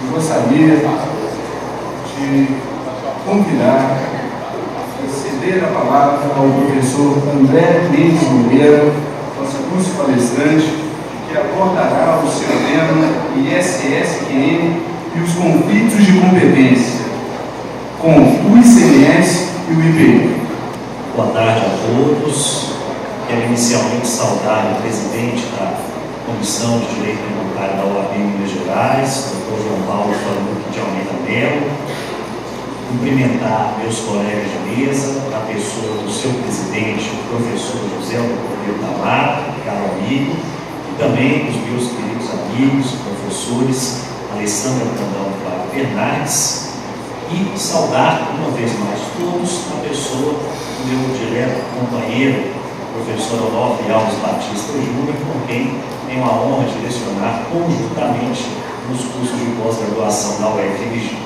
Eu gostaria de convidar a ceder a palavra ao professor André Mendes Moreira, nosso curso palestrante, que abordará o seu tema ISSQN e os conflitos de competência com o ICMS e o IPI. Boa tarde a todos. Quero inicialmente saudar o presidente da Comissão de Direito Tributário da OAB Minas Gerais, Dr. João Paulo Fanucchi de Almeida Melo, cumprimentar meus colegas de mesa, na pessoa do seu presidente, o professor José Cordeiro Tamar, caro amigo, e também os meus queridos amigos, professores Alessandra Brandão e Flávio Bernardes, e saudar uma vez mais todos na pessoa do meu direto companheiro, professor Onofre Alves Batista Júnior, com quem tenho a honra de lecionar conjuntamente nos cursos de pós-graduação da UFMG.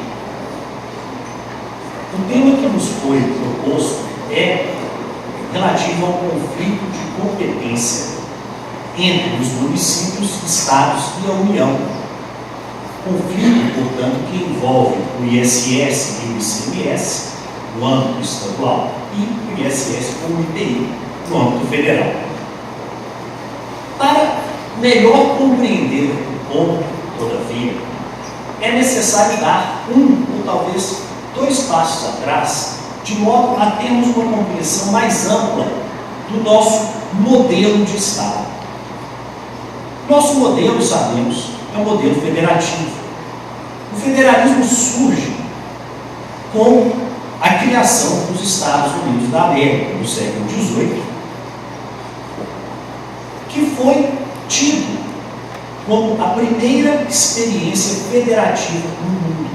O tema que nos foi proposto é relativo ao conflito de competência entre os municípios, estados e a União. Conflito, portanto, que envolve o ISS e o ICMS no âmbito estadual e o ISS com o IPI no âmbito federal. Para melhor compreender o ponto, todavia, é necessário dar ou talvez 2 passos atrás, de modo a termos uma compreensão mais ampla do nosso modelo de Estado. Nosso modelo, sabemos, é um modelo federativo. O federalismo surge com a criação dos Estados Unidos da América, no século XVIII, que foi tido como a primeira experiência federativa no mundo.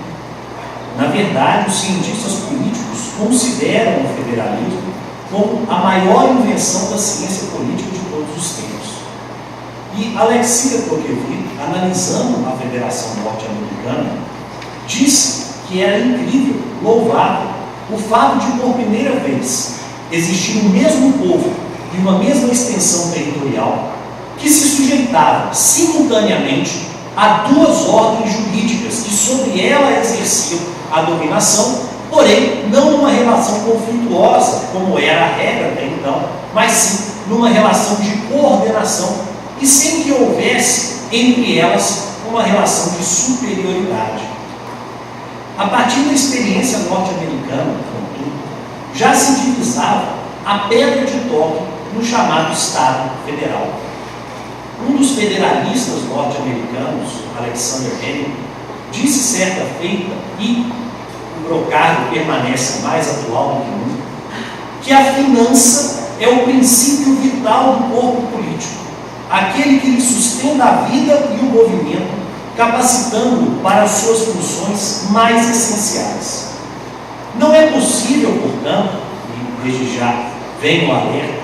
Na verdade, os cientistas políticos consideram o federalismo como a maior invenção da ciência política de todos os tempos. E Alexia Tocqueville, analisando a Federação Norte-Americana, disse que era incrível, louvável, o fato de, por primeira vez, existir o mesmo povo e uma mesma extensão territorial que se sujeitava simultaneamente a 2 ordens jurídicas que sobre ela exerciam a dominação, porém não numa relação conflituosa, como era a regra até então, mas sim numa relação de coordenação e sem que houvesse entre elas uma relação de superioridade. A partir da experiência norte-americana, contudo, já se divisava a pedra de toque no chamado Estado Federal. Um dos federalistas norte-americanos, Alexander Hamilton, disse certa feita, e o Brocardo permanece mais atual do que nunca, que a finança é o princípio vital do corpo político, aquele que lhe sustenta a vida e o movimento, capacitando-o para as suas funções mais essenciais. Não é possível, portanto, e desde já vem o alerta,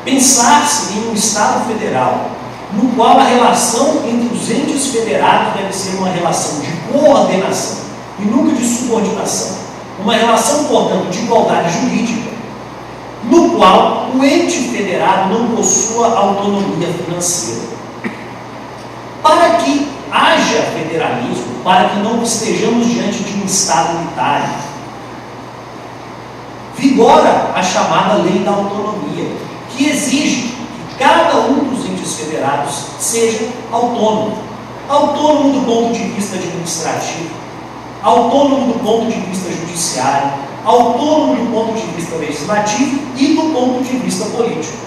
pensar-se em um Estado federal no qual a relação entre os entes federados deve ser uma relação de coordenação e nunca de subordinação, uma relação, portanto, de igualdade jurídica, no qual o ente federado não possua autonomia financeira. Para que haja federalismo, para que não estejamos diante de um Estado unitário, vigora a chamada lei da autonomia, que exige que cada um dos entes federados seja autônomo. Autônomo do ponto de vista administrativo, autônomo do ponto de vista judiciário, autônomo do ponto de vista legislativo e do ponto de vista político.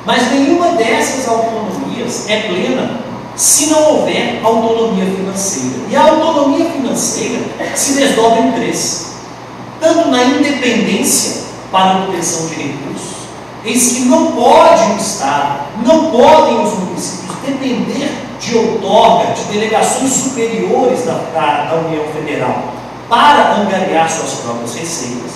Mas nenhuma dessas autonomias é plena se não houver autonomia financeira. E a autonomia financeira se desdobra em 3. Tanto na independência para a obtenção de recursos, eis que não pode o Estado, não podem os municípios depender de outorga, de delegações superiores da União Federal para angariar suas próprias receitas,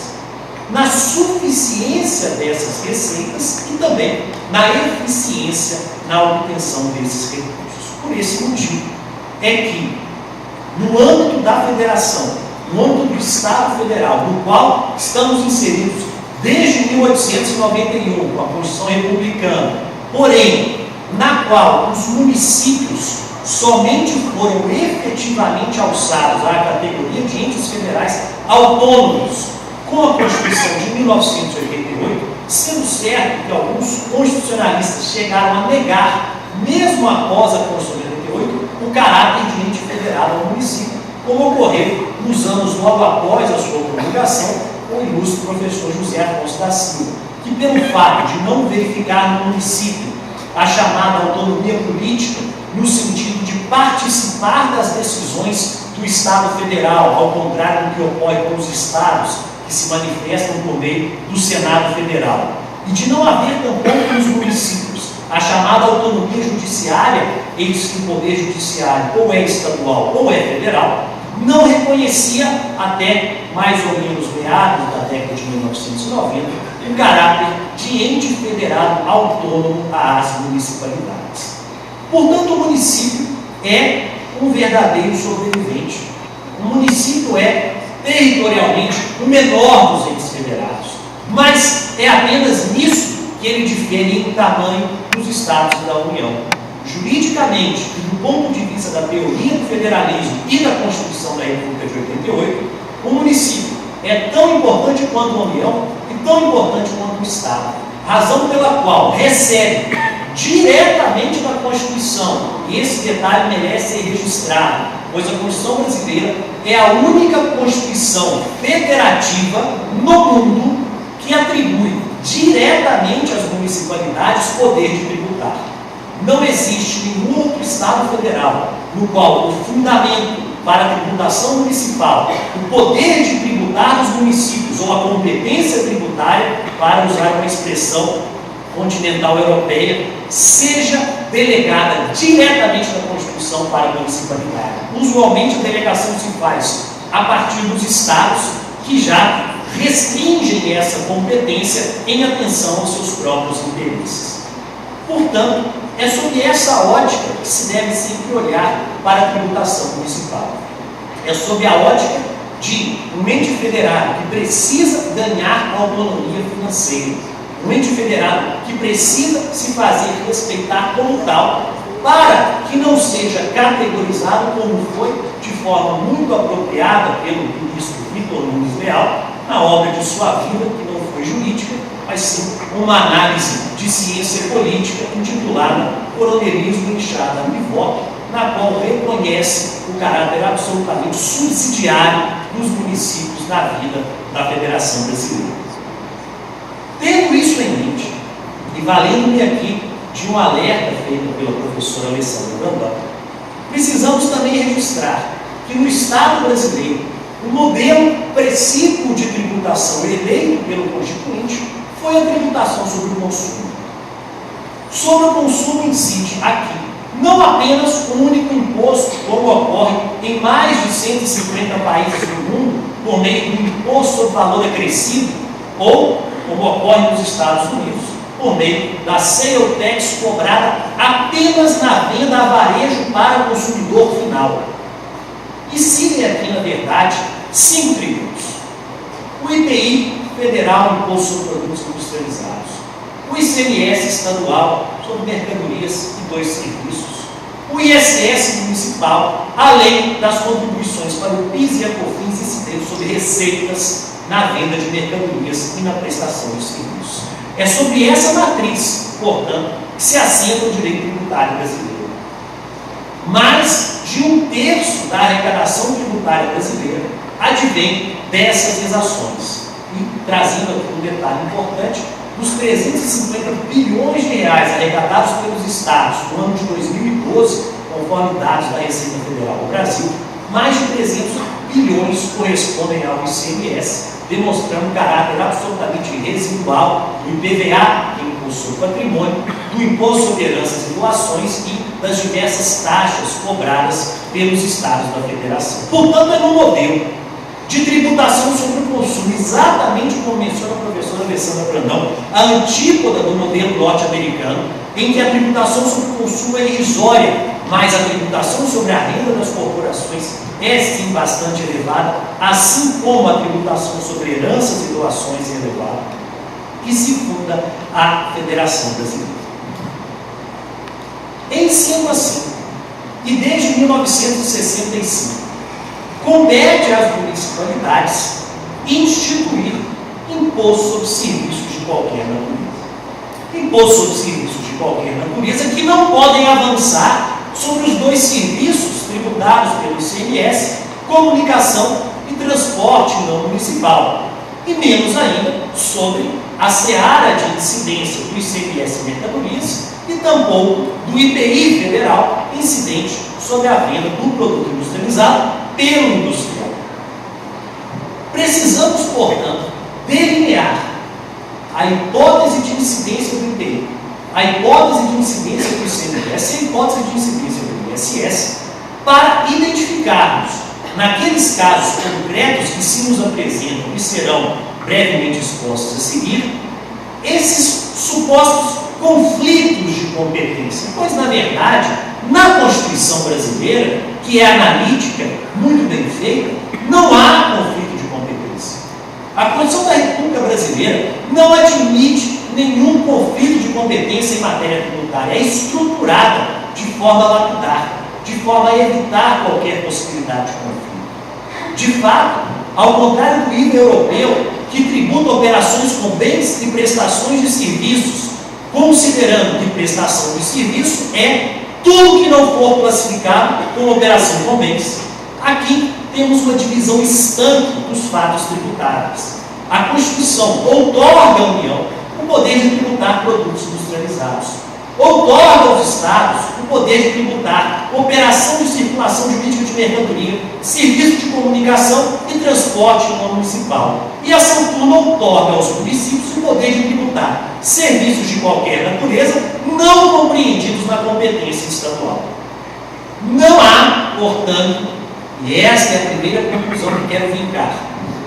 na suficiência dessas receitas e também na eficiência na obtenção desses recursos. Por esse motivo é que, no âmbito da federação, no âmbito do Estado Federal, no qual estamos inseridos desde 1891, com a Constituição Republicana, porém, na qual os municípios somente foram efetivamente alçados à categoria de entes federais autônomos com a Constituição de 1988, sendo certo que alguns constitucionalistas chegaram a negar, mesmo após a Constituição de 88, o caráter de ente federado ao município, como ocorreu nos anos logo após a sua promulgação com o ilustre professor José Afonso da Silva, que pelo fato de não verificar no município a chamada autonomia política, no sentido de participar das decisões do Estado Federal, ao contrário do que ocorre com os estados que se manifestam por meio do Senado Federal, e de não haver tampouco nos municípios a chamada autonomia judiciária, eis que o poder judiciário ou é estadual ou é federal, não reconhecia, até mais ou menos meados da década de 1990, o caráter de ente federado autônomo às municipalidades. Portanto, o município é um verdadeiro sobrevivente. O município é, territorialmente, o menor dos entes federados, mas é apenas nisso que ele difere em tamanho dos estados da União. Juridicamente, e do ponto de vista da teoria do federalismo e da Constituição da República de 88, o município é tão importante quanto a União e tão importante quanto o Estado, razão pela qual recebe diretamente da Constituição, e esse detalhe merece ser registrado, pois a Constituição brasileira é a única Constituição federativa no mundo que atribui diretamente às municipalidades poder de tributar. Não existe nenhum outro Estado federal no qual o fundamento para a tributação municipal, o poder de tributar dos municípios ou a competência tributária, para usar uma expressão continental europeia, seja delegada diretamente da Constituição para a municipalidade. Usualmente a delegação se faz a partir dos estados que já restringem essa competência em atenção aos seus próprios interesses. Portanto, é sob essa ótica que se deve sempre olhar para a tributação municipal. É sob a ótica de um ente federado que precisa ganhar autonomia financeira, um ente federado que precisa se fazer respeitar como tal, para que não seja categorizado como foi, de forma muito apropriada pelo ministro Vitor Nunes Leal, na obra de sua vida, que não foi jurídica, mas sim uma análise de ciência política intitulada Coronelismo, Enxada e Voto, na qual reconhece o caráter absolutamente subsidiário dos municípios na vida da Federação Brasileira. Tendo isso em mente, e valendo-me aqui de um alerta feito pela professora Alessandra Brandão, precisamos também registrar que no Estado brasileiro, o modelo precípio de tributação eleito pelo Constituinte foi a tributação sobre o consumo. Sobre o consumo incide aqui não apenas um único imposto, como ocorre em mais de 150 países do mundo, por meio do imposto sobre valor acrescido, ou, como ocorre nos Estados Unidos, por meio da sale tax cobrada apenas na venda a varejo para o consumidor final. E seguem aqui, na verdade, 5 tributos: o IPI federal, Imposto sobre Produtos Industrializados, o ICMS estadual sobre mercadorias e 2 serviços, o ISS municipal, além das contribuições para o PIS e a COFINS incidentes sobre receitas na venda de mercadorias e na prestação de serviços. É sobre essa matriz, portanto, que se assenta o direito tributário brasileiro. Mais de 1/3 da arrecadação tributária brasileira advém dessas exações. E trazendo aqui um detalhe importante, dos 350 bilhões de reais arrecadados pelos estados no ano de 2012, conforme dados da Receita Federal do Brasil, mais de 300 bilhões correspondem ao ICMS, demonstrando um caráter absolutamente residual do IPVA, que é o Imposto sobre Patrimônio, do Imposto sobre Heranças e Doações e das diversas taxas cobradas pelos estados da Federação. Portanto, é um modelo de tributação sobre o consumo, exatamente como menciona a professora Alessandra Brandão, a antípoda do modelo norte-americano, em que a tributação sobre o consumo é irrisória, mas a tributação sobre a renda das corporações é sim bastante elevada, assim como a tributação sobre heranças e doações é elevada, e se funda a Federação Brasileira. Em sendo assim, e desde 1965 compete às municipalidades instituir imposto sobre serviços de qualquer natureza. Imposto sobre serviços de qualquer natureza que não podem avançar sobre os dois serviços tributados pelo ICMS, comunicação e transporte não municipal, e menos ainda sobre a seara de incidência do ICMS mercadorias e tampouco do IPI federal incidente sobre a venda do produto industrializado pelo industrial. Precisamos, portanto, delinear a hipótese de incidência do IPI, a hipótese de incidência do ICMS e a hipótese de incidência do ISS para identificarmos, naqueles casos concretos que se nos apresentam e serão brevemente expostos a seguir, esses supostos conflitos de competência, pois, na verdade, na Constituição brasileira, que é analítica, muito bem feita, não há conflito de competência. A Constituição da República Brasileira não admite nenhum conflito de competência em matéria tributária, é estruturada de forma lapidar, de forma a evitar qualquer possibilidade de conflito. De fato, ao contrário do IVA europeu, que tributa operações com bens e prestações de serviços, considerando que prestação de serviço é tudo que não for classificado como operação com bens. Aqui temos uma divisão estanque dos fatos tributáveis. A Constituição outorga à União o poder de tributar produtos industrializados, outorga aos Estados o poder de tributar operação de circulação jurídica de mercadoria, serviço de comunicação e transporte não municipal. E a São Turma outorga aos municípios o poder de tributar serviços de qualquer natureza não compreendidos na competência estadual. Não há, portanto, e esta é a primeira conclusão que quero vincar,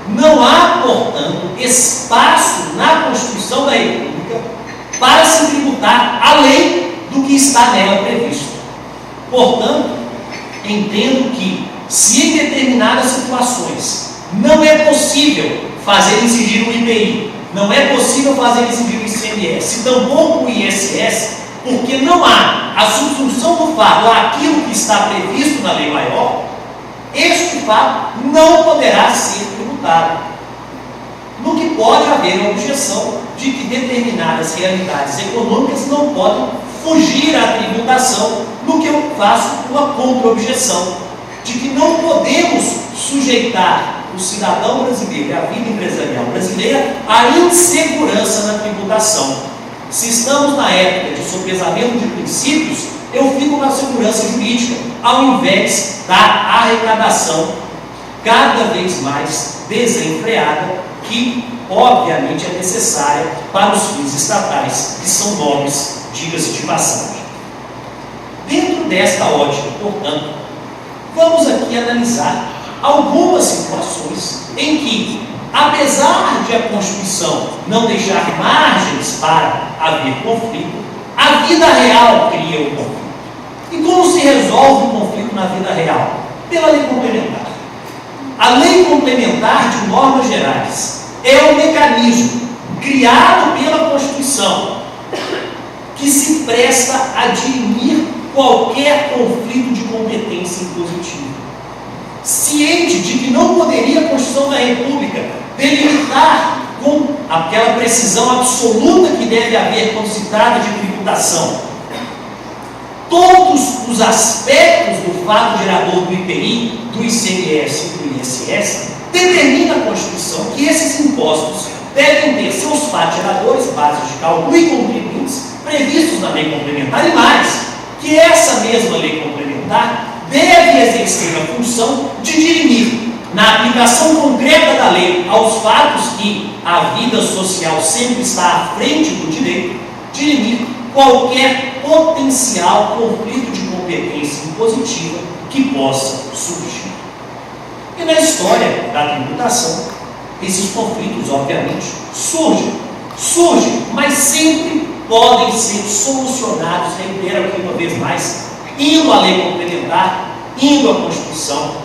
não há, portanto, espaço na Constituição da República para se tributar além do que está nela previsto. Portanto, entendo que, se em determinadas situações não é possível fazer incidir o IPI, não é possível fazer incidir o ICMS, tampouco o ISS, porque não há a subsunção do fato àquilo que está previsto na lei maior, este fato não poderá ser tributado. No que pode haver a objeção de que determinadas realidades econômicas não podem fugir à tributação, no que eu faço uma contra-objeção, de que não podemos sujeitar o cidadão brasileiro e a vida empresarial brasileira à insegurança na tributação. Se estamos na época de sopesamento de princípios, eu fico na segurança jurídica, ao invés da arrecadação cada vez mais desenfreada, que obviamente é necessária para os fins estatais, que são nobres, diga-se de passagem. Dentro desta ótica, portanto, vamos aqui analisar algumas situações em que, apesar de a Constituição não deixar margens para haver conflito, a vida real cria o conflito. E como se resolve o conflito na vida real? Pela lei complementar. A lei complementar de normas gerais é um mecanismo criado pela Constituição que se presta a dirimir qualquer conflito de competência impositiva. Ciente de que não poderia a Constituição da República delimitar com aquela precisão absoluta que deve haver quando se trata de tributação todos os aspectos do fato gerador do IPI, do ICMS e do ISS, determina a Constituição que esses impostos devem ter seus fatos geradores, bases de cálculo e contribuintes previstos na lei complementar, e mais, que essa mesma lei complementar deve exercer a função de dirimir, na aplicação concreta da lei aos fatos que a vida social sempre está à frente do direito, dirimir qualquer potencial conflito de competência impositiva que possa surgir. E na história da tributação, esses conflitos, obviamente, surgem, mas sempre podem ser solucionados, reitero aqui uma vez mais, indo à lei complementar, indo à Constituição,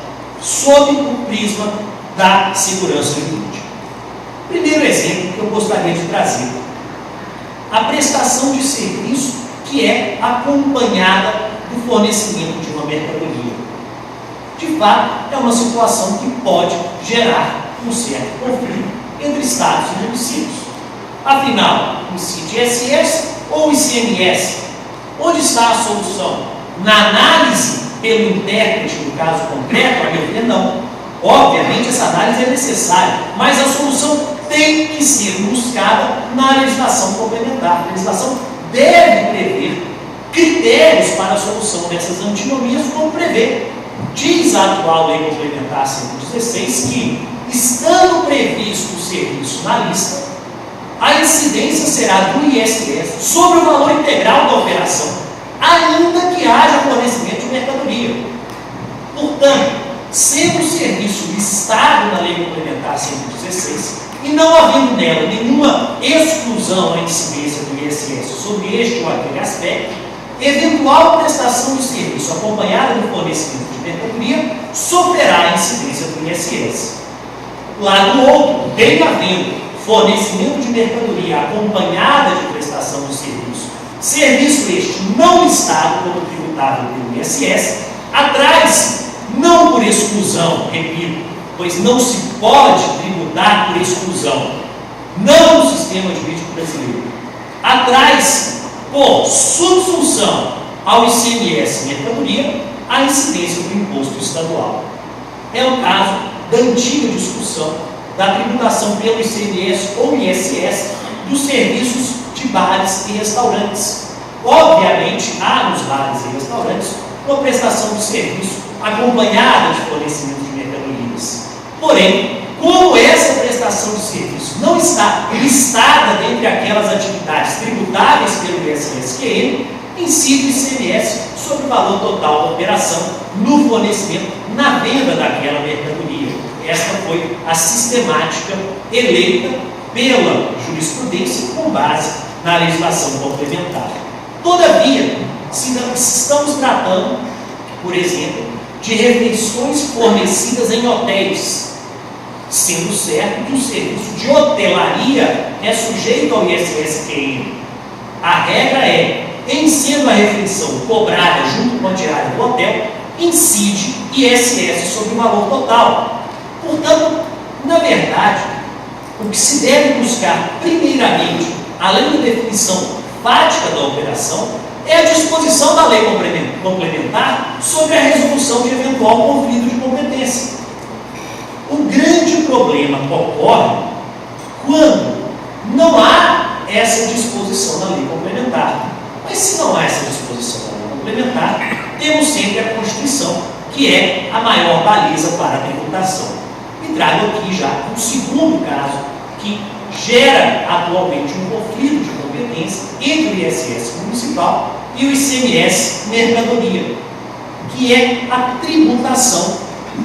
sob o prisma da segurança jurídica. Primeiro exemplo que eu gostaria de trazer: a prestação de serviço que é acompanhada do fornecimento de uma mercadoria. De fato, é uma situação que pode gerar um certo conflito entre estados e municípios. Afinal, incide ISS ou ICMS? Onde está a solução? Na análise pelo intérprete do caso concreto? A meu ver, não. Obviamente, essa análise é necessária, mas a solução tem que ser buscada na legislação complementar. A legislação deve prever critérios para a solução dessas antinomias, como prevê. Diz a atual Lei Complementar 116 que, estando previsto o serviço na lista, a incidência será do ISS sobre o valor integral da operação, ainda que haja fornecimento de mercadoria. Portanto, sendo o serviço listado na Lei Complementar 116 e não havendo nela nenhuma exclusão à incidência do ISS sobre este ou aquele aspecto, eventual prestação de serviço acompanhada do fornecimento de mercadoria sofrerá a incidência do ISS. Lá do outro, bem havendo fornecimento de mercadoria acompanhada de prestação de serviço este não listado como tributável pelo ISS, atrai-se, não por exclusão, repito, pois não se pode tributar por exclusão, não no sistema jurídico brasileiro, atrai-se por subsunção ao ICMS mercadoria a incidência do imposto estadual. É o caso da antiga discussão da tributação pelo ICMS ou ISS dos serviços de bares e restaurantes. Obviamente, há nos bares e restaurantes uma prestação de serviço acompanhada de fornecimento de mercadorias. Porém, como essa prestação de serviço não está listada dentre aquelas atividades tributáveis pelo ISSQN, incide o ICMS sobre o valor total da operação no fornecimento, na venda daquela mercadoria. Esta foi a sistemática eleita pela jurisprudência com base na legislação complementar. Todavia, se estamos tratando, por exemplo, de refeições fornecidas em hotéis, sendo certo que o serviço de hotelaria é sujeito ao ISSQN. A regra é, em sendo a refeição cobrada junto com a diária do hotel, incide ISS sobre o valor total. Portanto, na verdade, o que se deve buscar primeiramente, além da definição fática da operação, é a disposição da lei complementar sobre a resolução de eventual conflito de competência. O grande problema ocorre quando não há essa disposição da lei complementar. Mas se não há essa disposição da lei complementar, temos sempre a Constituição, que é a maior baliza para a tributação. E trago aqui já um segundo caso que gera atualmente um conflito de competência entre o ISS municipal e o ICMS mercadoria, que é a tributação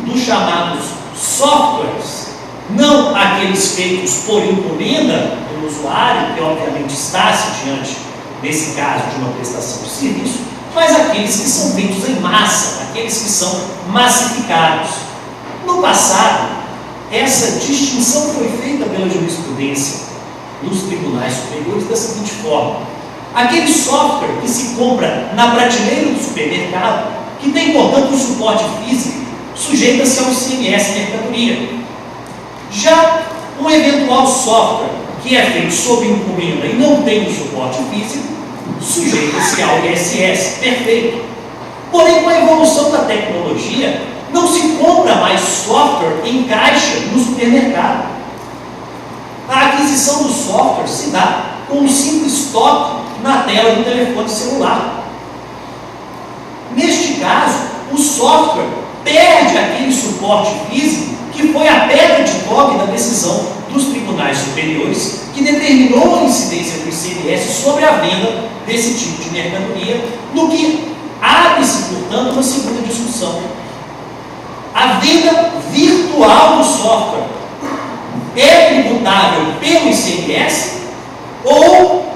dos chamados softwares, não aqueles feitos por encomenda do usuário, que obviamente está-se diante, nesse caso, de uma prestação de serviço, mas aqueles que são feitos em massa, aqueles que são massificados. No passado, essa distinção foi feita pela jurisprudência nos tribunais superiores da seguinte forma: aquele software que se compra na prateleira do supermercado, que tem, portanto, um suporte físico, sujeita-se ao ICMS mercadoria. Já um eventual software que é feito sob encomenda e não tem um suporte físico, sujeita-se ao ISS, perfeito. Porém, com a evolução da tecnologia, não se compra mais software em caixa no supermercado. A aquisição do software se dá com um simples toque na tela do telefone celular. Neste caso, o software perde aquele suporte físico que foi a pedra de toque da decisão dos tribunais superiores que determinou a incidência do ICMS sobre a venda desse tipo de mercadoria, no que abre-se, portanto, uma segunda discussão. A venda virtual do software é tributável pelo ICMS ou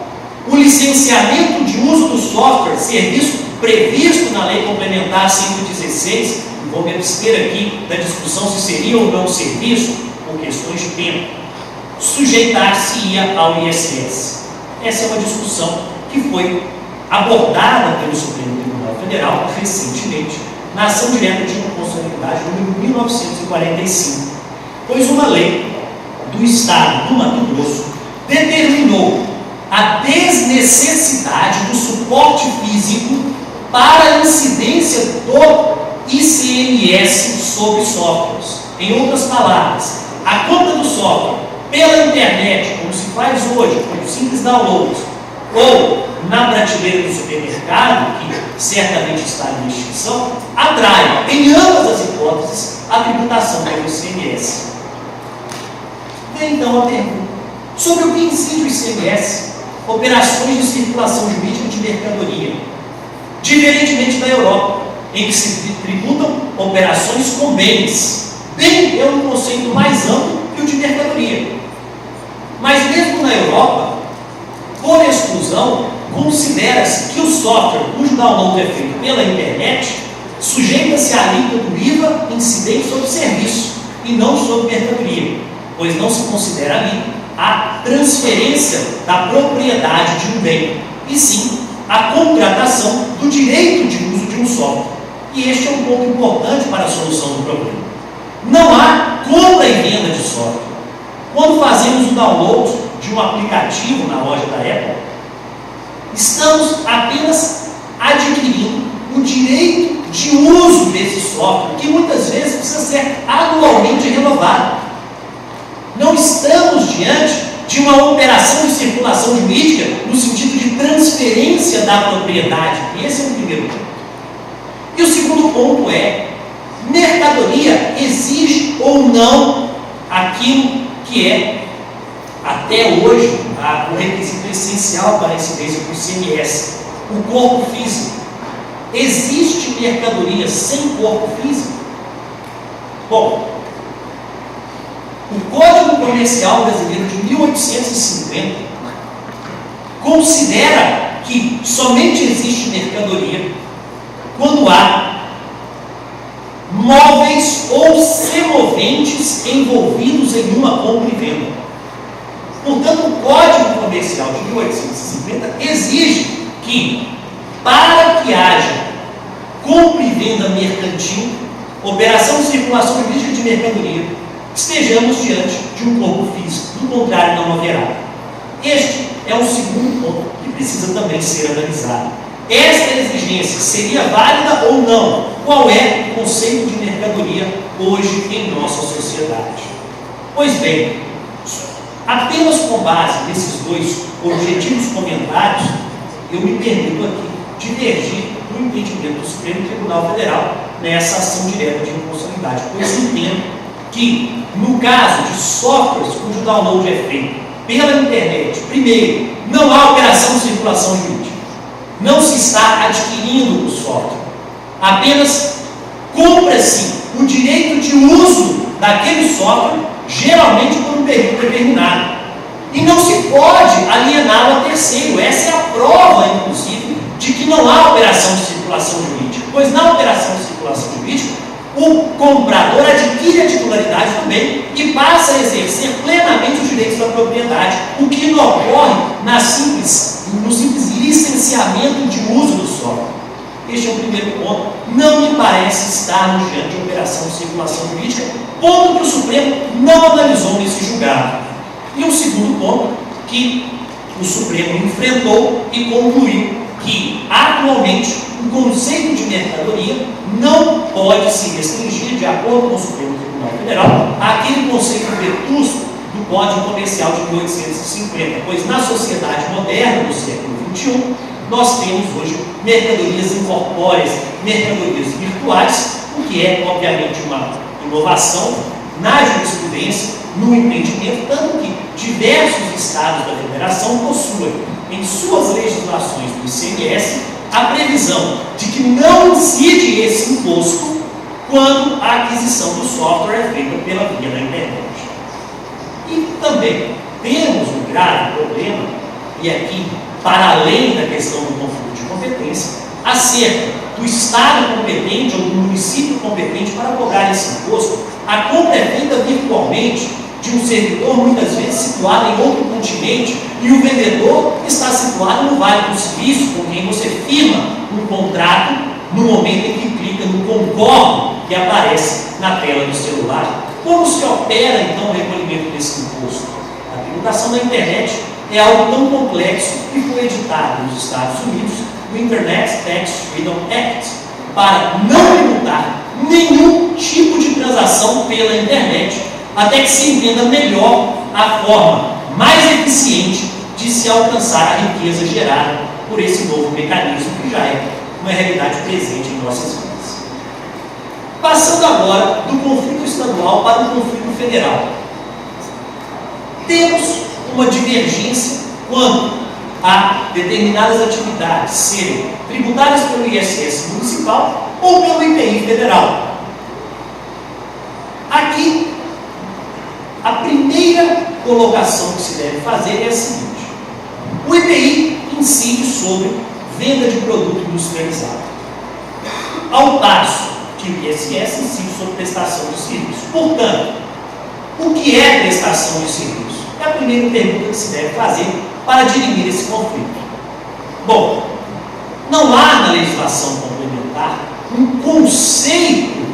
o licenciamento de uso do software, serviço previsto na Lei Complementar 116, vou me abster aqui da discussão se seria ou não serviço, por questões de tempo, sujeitar-se-ia ao ISS. Essa é uma discussão que foi abordada pelo Supremo Tribunal Federal, recentemente, na ação direta de inconstitucionalidade número 1945, pois uma lei do Estado do Mato Grosso determinou a desnecessidade do suporte físico para a incidência do ICMS sobre softwares. Em outras palavras, a conta do software pela internet, como se faz hoje, com simples download, ou na prateleira do supermercado, que certamente está em extinção, atrai, em ambas as hipóteses, a tributação pelo ICMS. Vem então a pergunta: sobre o que incide o ICMS? Operações de circulação jurídica de mercadoria, diferentemente da Europa, em que se tributam operações com bens. Bem é um conceito mais amplo que o de mercadoria. Mas mesmo na Europa, por exclusão, considera-se que o software cujo download é feito pela internet sujeita-se à alíquota do IVA incidente sobre serviço e não sobre mercadoria, pois não se considera ali a transferência da propriedade de um bem, e sim a contratação do direito de uso de um software. E este é um ponto importante para a solução do problema. Não há compra e venda de software. Quando fazemos o download de um aplicativo na loja da Apple, estamos apenas adquirindo o direito de uso desse software, que muitas vezes precisa ser anualmente renovado. Não estamos diante de uma operação de circulação jurídica no sentido de transferência da propriedade. Esse é o primeiro ponto. E o segundo ponto é: mercadoria exige ou não aquilo que é, até hoje, o requisito essencial para a incidência do ICMS, o corpo físico. Existe mercadoria sem corpo físico? Bom, o Código Comercial Brasileiro de 1850 considera que somente existe mercadoria quando há móveis ou semoventes envolvidos em uma compra e venda. Portanto, o Código Comercial de 1850 exige que, para que haja compra e venda mercantil, operação de circulação jurídica de mercadoria, estejamos diante de um corpo físico. Do contrário, não haverá. Este é um segundo ponto que precisa também ser analisado. Esta exigência seria válida ou não? Qual é o conceito de mercadoria hoje em nossa sociedade? Pois bem, apenas com base nesses dois objetivos comentários, eu me permito aqui divergir do entendimento do Supremo Tribunal Federal nessa ação direta de inconstitucionalidade, pois entendo que, no caso de softwares cujo download é feito pela internet, primeiro, não há operação de circulação jurídica. Não se está adquirindo o software. Apenas compra-se o direito de uso daquele software, geralmente por um período determinado. E não se pode aliená-lo a terceiro. Essa é a prova, inclusive, de que não há operação de circulação jurídica. Pois na operação de circulação jurídica, o comprador adquire a titularidade também e passa a exercer plenamente os direitos da propriedade, o que não ocorre no simples licenciamento de uso do software. Este é o primeiro ponto. Não me parece estarmos diante de operação de circulação jurídica, ponto que o Supremo não analisou nesse julgado. E um segundo ponto, que o Supremo enfrentou e concluiu que, atualmente, o conceito de mercadoria não pode se restringir, de acordo com o Supremo Tribunal Federal, àquele conceito vetusto do Código Comercial de 1850, pois na sociedade moderna do século XXI, nós temos hoje mercadorias incorpóreas, mercadorias virtuais, o que é, obviamente, uma inovação na jurisprudência, no entendimento, tanto que diversos estados da federação possuem em suas legislações do ICMS a previsão de que não incide esse imposto quando a aquisição do software é feita pela via da internet. E também temos um grave problema, e aqui, para além da questão do conflito de competência, acerca do estado competente ou do município competente para cobrar esse imposto. A compra é feita virtualmente de um servidor, muitas vezes situado em outro continente, e o vendedor está situado no Vale do Silício, com quem você firma um contrato no momento em que clica no concordo que aparece na tela do celular. Como se opera, então, o recolhimento desse imposto? A tributação da internet é algo tão complexo que foi editado nos Estados Unidos o Internet Tax Freedom Act para não tributar nenhum tipo de transação pela internet, até que se entenda melhor a forma mais eficiente de se alcançar a riqueza gerada por esse novo mecanismo que já é uma realidade presente em nossas vidas. Passando agora do conflito estadual para o conflito federal. Temos uma divergência quanto a determinadas atividades serem tributadas pelo ISS municipal ou pelo IPI federal. Aqui, a primeira colocação que se deve fazer é a seguinte: o IPI incide sobre venda de produto industrializado, ao passo que o ISS incide sobre prestação de serviço. Portanto, o que é prestação de serviço? É a primeira pergunta que se deve fazer para dirimir esse conflito. Bom, não há na legislação complementar um conceito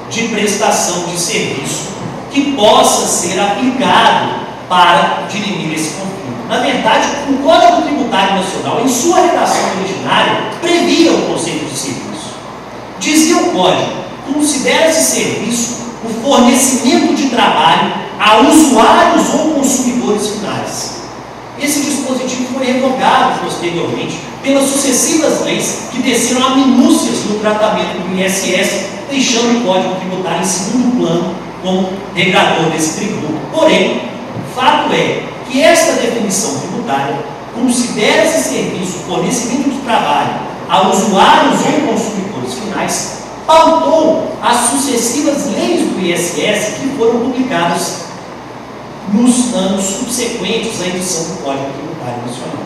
de prestação de serviço que possa ser aplicado para dirimir esse conflito. Na verdade, o Código Tributário Nacional, em sua redação originária, previa o conceito de serviço. Dizia o Código: considera-se serviço o fornecimento de trabalho a usuários ou consumidores finais. Esse dispositivo foi revogado posteriormente pelas sucessivas leis que desceram a minúcias no tratamento do ISS, deixando o Código Tributário em segundo plano como regrador desse tributo. Porém, fato é que esta definição tributária considera-se serviço o fornecimento de trabalho a usuários ou consumidores finais, pautou as sucessivas leis do ISS que foram publicadas nos anos subsequentes à edição do Código Tributário Nacional.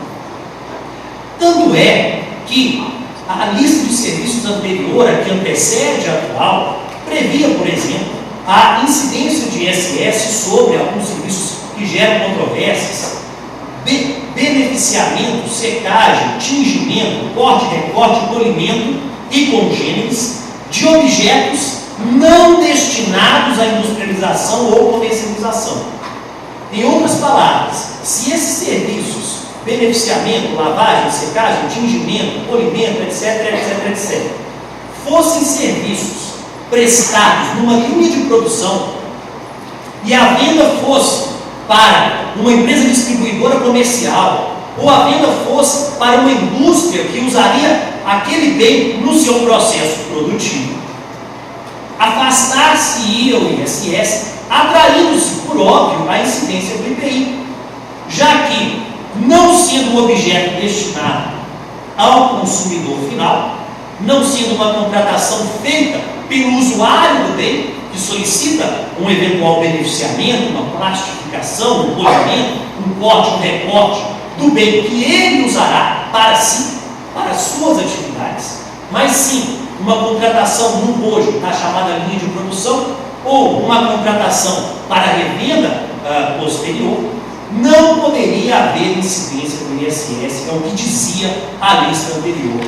Tanto é que a lista de serviços anterior, a que antecede a atual, previa, por exemplo, a incidência de ISS sobre alguns serviços que geram controvérsias, beneficiamento, secagem, tingimento, corte, recorte, polimento e congêneres de objetos não destinados à industrialização ou comercialização. Em outras palavras, se esses serviços, beneficiamento, lavagem, secagem, tingimento, polimento, etc., fossem serviços prestados numa linha de produção e a venda fosse para uma empresa distribuidora comercial ou a venda fosse para uma indústria que usaria aquele bem no seu processo produtivo, afastar-se-ia o ISS, atraindo-se, por óbvio, a incidência do IPI, já que, não sendo um objeto destinado ao consumidor final, não sendo uma contratação feita pelo usuário do bem, que solicita um eventual beneficiamento, uma plastificação, um polimento, um corte, um recorte do bem que ele usará para si, para as suas atividades, mas sim uma contratação no bojo, na chamada linha de produção, ou uma contratação para revenda posterior, não poderia haver incidência do ISS, é o que dizia a lista anterior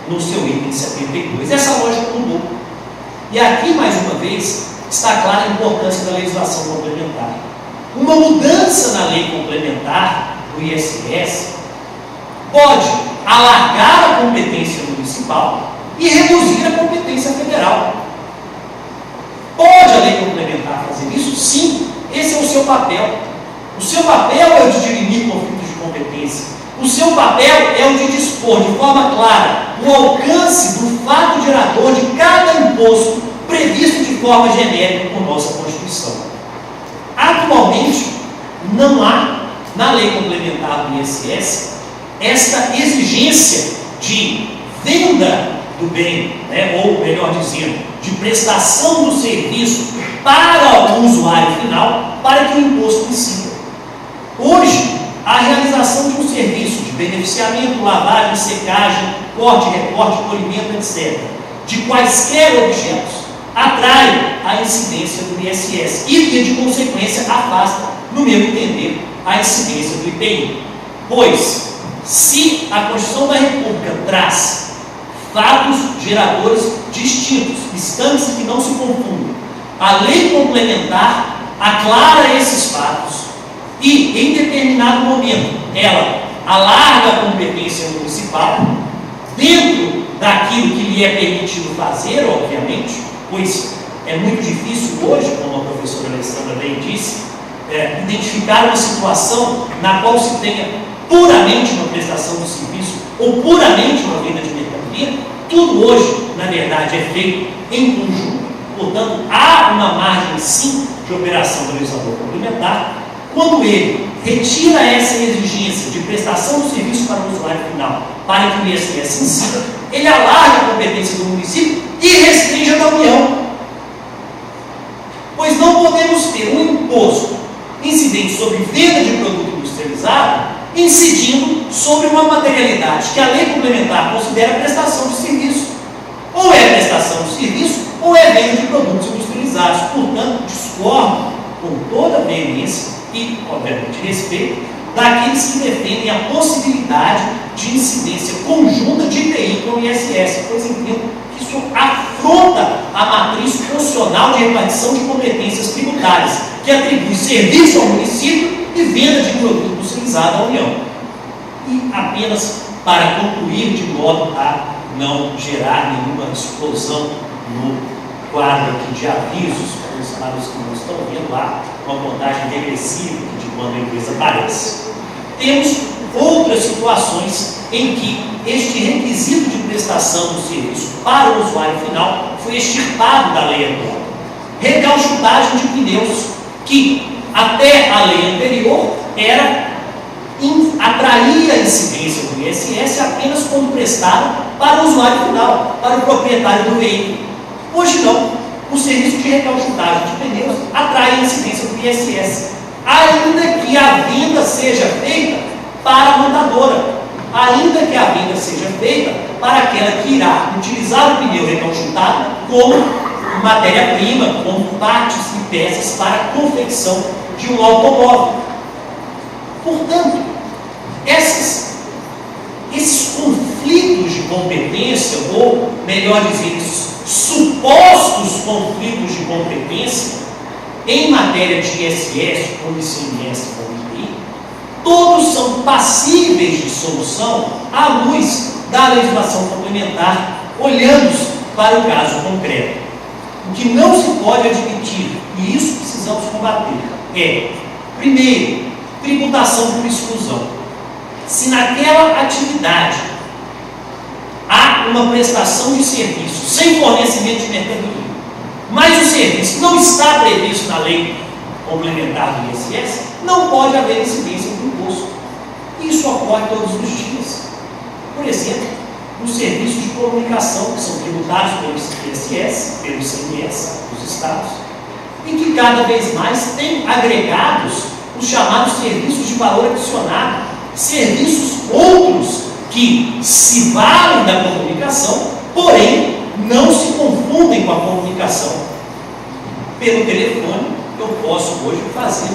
no seu item 72. Essa lógica mudou. E aqui, mais uma vez, está clara a importância da legislação complementar. Uma mudança na lei complementar do ISS pode alargar a competência municipal e reduzir a competência federal. Pode a lei complementar fazer isso? Sim, esse é o seu papel. O seu papel é o de dirimir conflitos de competência. O seu papel é o de dispor de forma clara o alcance do fato gerador de cada imposto previsto de forma genérica por nossa Constituição. Atualmente, não há na lei complementar do ISS esta exigência de venda do bem, ou melhor dizendo, de prestação do serviço para o usuário final, para que o imposto incida. Hoje, a realização de um serviço de beneficiamento, lavagem, secagem, corte, recorte, polimento, etc., de quaisquer objetos, atrai a incidência do ISS e, via de consequência, afasta, no meu entender, a incidência do IPI. Pois, se a Constituição da República traz fatos geradores distintos, instâncias que não se confundem. A lei complementar aclara esses fatos e, em determinado momento, ela alarga a competência municipal dentro daquilo que lhe é permitido fazer, obviamente, pois é muito difícil hoje, como a professora Alessandra bem disse, identificar uma situação na qual se tenha puramente uma prestação de serviço ou puramente uma venda de mercadoria. Tudo hoje, na verdade, é feito em conjunto. Portanto, há uma margem, sim, de operação do legislador complementar quando ele retira essa exigência de prestação do serviço para o usuário final, para que o ISS incida, ele alarga a competência do município e restringe a da União. Pois não podemos ter um imposto incidente sobre venda de produto industrializado incidindo sobre uma materialidade que a lei complementar considera prestação de serviço. Ou é prestação de serviço, ou é venda de produtos industrializados. Portanto, discordo com toda a veemência e, obviamente, respeito daqueles que defendem a possibilidade de incidência conjunta de IPI com o ISS, pois entendo que isso afronta a matriz funcional de repartição de competências tributárias, que atribui serviço ao município e venda de produto industrializado à União. E apenas para concluir, de modo a não gerar nenhuma explosão no quadro aqui de avisos, para os que não estão vendo lá, uma contagem regressiva de quando a empresa aparece. Temos outras situações em que este requisito de prestação do serviço para o usuário final foi extirpado da lei atual. Recalchutagem de pneus, que até a lei anterior atraía a incidência do ISS apenas quando prestado para o usuário final, para o proprietário do veículo. Hoje não. O serviço de recalchutagem de pneus atrai a incidência do ISS, ainda que a venda seja feita para a montadora, ainda que a venda seja feita para aquela que irá utilizar o pneu recalchutado como matéria-prima, como partes e peças para a confecção de um automóvel. Portanto, esses conflitos de competência, ou melhor dizer, esses supostos conflitos de competência em matéria de ISS, como ICMS, como IPI, todos são passíveis de solução à luz da legislação complementar, olhando para o caso concreto. O que não se pode admitir, e isso precisamos combater, é, primeiro, tributação por exclusão. Se naquela atividade há uma prestação de serviço sem fornecimento de mercadoria, mas o serviço não está previsto na lei complementar do ISS, não pode haver incidência do imposto. Isso ocorre todos os dias. Por exemplo, nos serviços de comunicação, que são tributados pelo ISS, pelo ICMS dos estados, e que cada vez mais têm agregados os chamados serviços de valor adicionado, serviços outros que se valem da comunicação, porém não se confundem com a comunicação. Pelo telefone, eu posso hoje fazer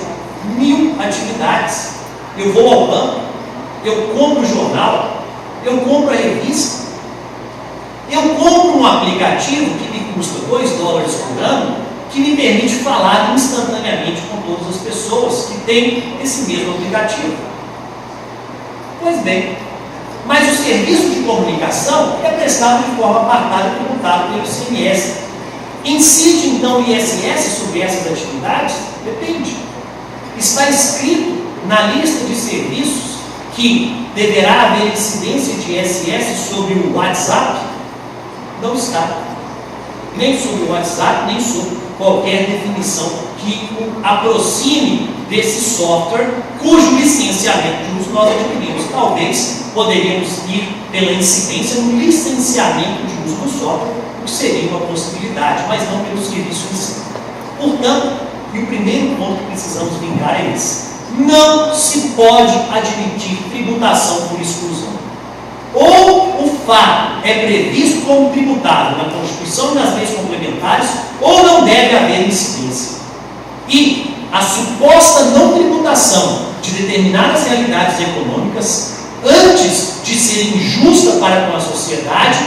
1000 atividades. Eu vou ao banco, eu compro o jornal, eu compro a revista, eu compro um aplicativo que me custa $2 por ano, que me permite falar instantaneamente com todas as pessoas que têm esse mesmo aplicativo. Pois bem, mas o serviço de comunicação é prestado de forma apartada e tributado pelo ICMS. Incide então o ISS sobre essas atividades? Depende. Está escrito na lista de serviços que deverá haver incidência de ISS sobre o WhatsApp? Não está. Nem sobre o WhatsApp, nem sobre qualquer definição que o aproxime desse software cujo licenciamento de uso nós adquirimos. Talvez poderíamos ir pela incidência no licenciamento de uso do software, o que seria uma possibilidade, mas não pelo serviço em si. Portanto, e o primeiro ponto que precisamos linkar é esse: não se pode admitir tributação por exclusão. Ou o fato é previsto como tributável na Constituição e nas leis complementares, ou não deve haver incidência. E a suposta não tributação de determinadas realidades econômicas, antes de ser injusta para com a sociedade,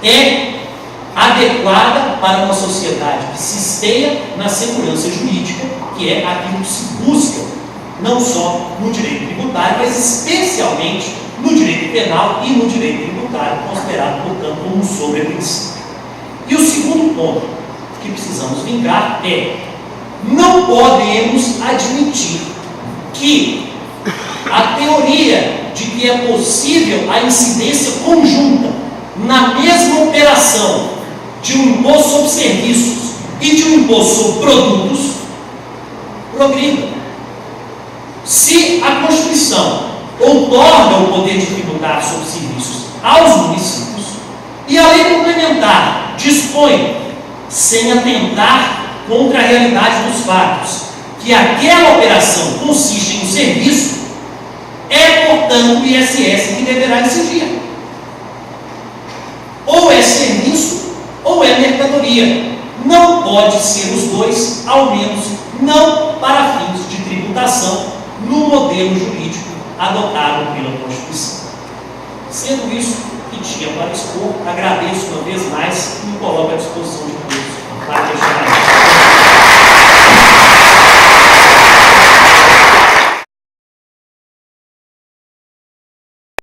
é adequada para uma sociedade que se esteia na segurança jurídica, que é aquilo que se busca, não só no direito tributário, mas especialmente no direito penal e no direito tributário, considerado, portanto, como um sobreprincípio. E o segundo ponto que precisamos vingar é: não podemos admitir que a teoria de que é possível a incidência conjunta na mesma operação de um imposto sobre serviços e de um imposto sobre produtos progrida. Se a Constituição outorga o poder de tributar sobre serviços aos municípios e a lei complementar dispõe, sem atentar contra a realidade dos fatos, que aquela operação consiste em um serviço, é, portanto, o ISS que deverá incidir. Ou é serviço, ou é mercadoria. Não pode ser os dois, ao menos não para fins de tributação, no modelo jurídico adotado pela Constituição. Sendo isso que tinha para expor, agradeço uma vez mais e me coloco à disposição de todos para